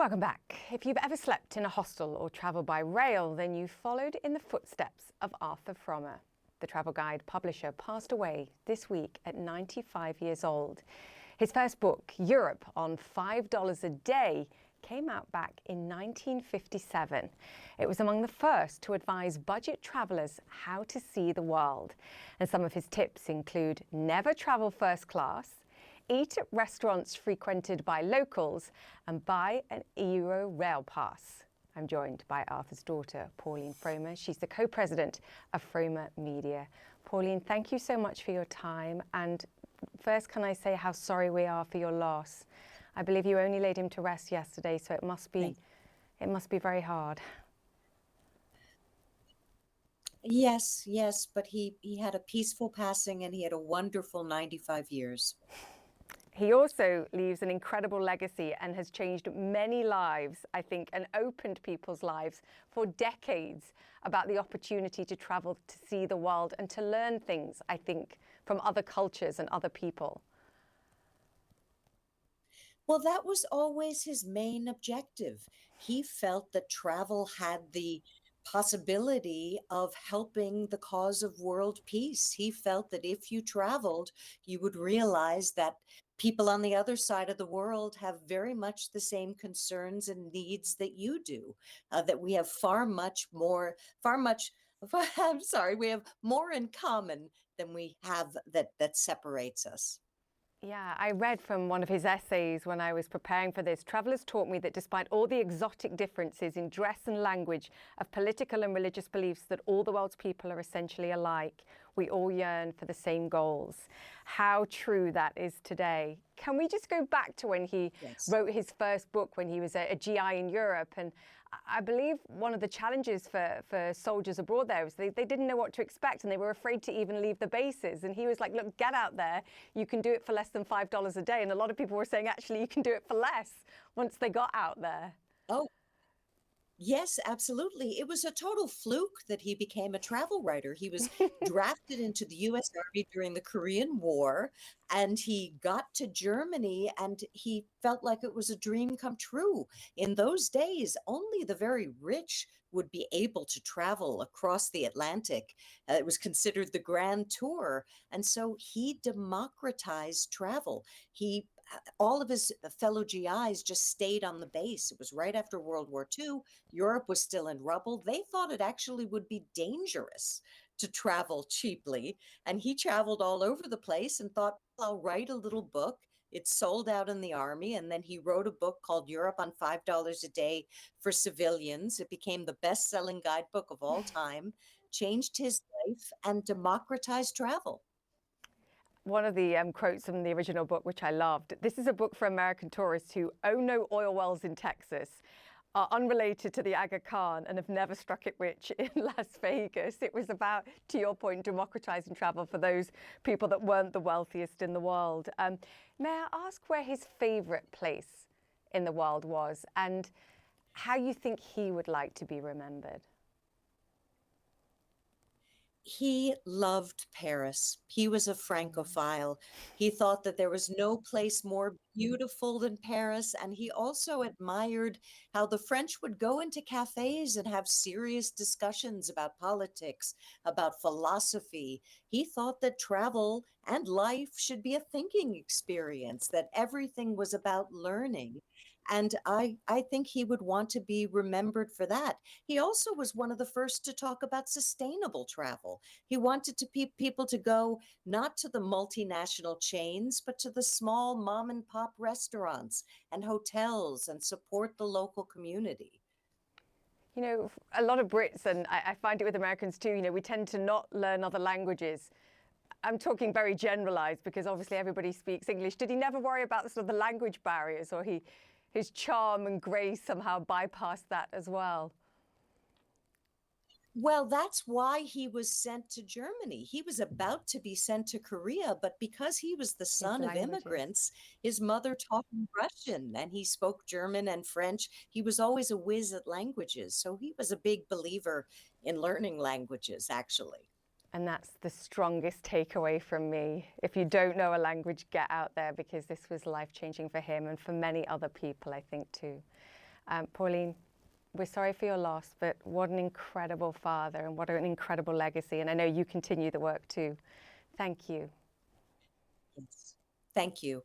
Welcome back. If you've ever slept in a hostel or travelled by rail, then you followed in the footsteps of Arthur Frommer. The travel guide publisher passed away this week at 95 years old. His first book, Europe on $5 a Day, came out back in 1957. It was among the first to advise budget travellers how to see the world. And some of his tips include never travel first class, eat at restaurants frequented by locals, and buy an Euro rail pass. I'm joined by Arthur's daughter, Pauline Frommer. She's the co-president of Frommer Media. Pauline, thank you so much for your time. And first, can I say how sorry we are for your loss? I believe you only laid him to rest yesterday, so it must be very hard. Yes, but he had a peaceful passing and he had a wonderful 95 years. He also leaves an incredible legacy and has changed many lives, I think, and opened people's lives for decades about the opportunity to travel, to see the world, and to learn things, I think, from other cultures and other people. Well, that was always his main objective. He felt that travel had the possibility of helping the cause of world peace. He felt that if you traveled, you would realize that people on the other side of the world have very much the same concerns and needs that you do, that we have we have more in common than we have that separates us. Yeah, I read from one of his essays when I was preparing for this. Travelers taught me that despite all the exotic differences in dress and language, of political and religious beliefs, that all the world's people are essentially alike. We all yearn for the same goals. How true that is today. Can we just go back to when he wrote his first book, when he was a GI in Europe? And I believe one of the challenges for soldiers abroad there was they didn't know what to expect, and they were afraid to even leave the bases. And he was like, look, get out there. You can do it for less than $5 a day. And a lot of people were saying, actually, you can do it for less once they got out there. Oh, yes, absolutely. It was a total fluke that he became a travel writer. He was drafted into the US Army during the Korean War, and he got to Germany and he felt like it was a dream come true. In those days, only the very rich would be able to travel across the Atlantic. It was considered the grand tour. And so he democratized travel. All of his fellow GIs just stayed on the base. It was right after World War II. Europe was still in rubble. They thought it actually would be dangerous to travel cheaply. And he traveled all over the place and thought, I'll write a little book. It sold out in the army. And then he wrote a book called Europe on $5 a Day for Civilians. It became the best-selling guidebook of all time, changed his life, and democratized travel. One of the quotes from the original book, which I loved, this is a book for American tourists who own no oil wells in Texas, are unrelated to the Aga Khan, and have never struck it rich in Las Vegas. It was about, to your point, democratizing travel for those people that weren't the wealthiest in the world. May I ask where his favorite place in the world was and how you think he would like to be remembered? He loved Paris. He was a Francophile. He thought that there was no place more beautiful than Paris. And he also admired how the French would go into cafes and have serious discussions about politics, about philosophy. He thought that travel and life should be a thinking experience, that everything was about learning. And I think he would want to be remembered for that. He also was one of the first to talk about sustainable travel. He wanted people to go not to the multinational chains, but to the small mom and pop restaurants and hotels and support the local community. You know, a lot of Brits, and I find it with Americans too, you know, we tend to not learn other languages. I'm talking very generalized because obviously everybody speaks English. Did he never worry about sort of the language barriers, or his charm and grace somehow bypassed that as well? Well, that's why he was sent to Germany. He was about to be sent to Korea, but because he was the son of immigrants, his mother taught him Russian and he spoke German and French. He was always a whiz at languages. So he was a big believer in learning languages, actually. And that's the strongest takeaway from me. If you don't know a language, get out there, because this was life-changing for him and for many other people, I think, too. Pauline, we're sorry for your loss, but what an incredible father and what an incredible legacy. And I know you continue the work too. Thank you. Yes. Thank you.